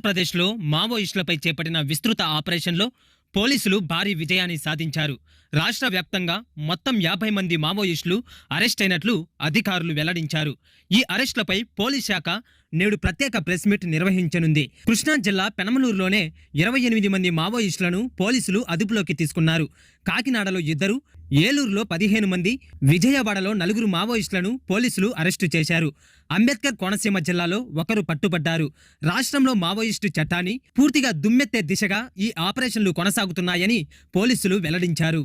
ఆంధ్రప్రదేశ్లో మావోయిస్టులపై చేపట్టిన విస్తృత ఆపరేషన్లో పోలీసులు భారీ విజయాన్ని సాధించారు. రాష్ట్ర వ్యాప్తంగా మొత్తం 50 మంది మావోయిస్టులు అరెస్ట్ అయినట్లు అధికారులు వెల్లడించారు. ఈ అరెస్టులపై పోలీస్ శాఖ నేడు ప్రత్యేక ప్రెస్ మీట్ నిర్వహించనుంది. కృష్ణా జిల్లా పెనమలూరులోనే 28 మంది మావోయిస్టులను పోలీసులు అదుపులోకి తీసుకున్నారు. కాకినాడలో 2, ఏలూరులో 15 మంది, విజయవాడలో 4 మావోయిస్టులను పోలీసులు అరెస్టు చేశారు. అంబేద్కర్ కోనసీమ జిల్లాలో 1 పట్టుబడ్డారు. రాష్ట్రంలో మావోయిస్టు చట్టాన్ని పూర్తిగా దుమ్మెత్తే దిశగా ఈ ఆపరేషన్లు కొనసాగుతున్నాయని పోలీసులు వెల్లడించారు.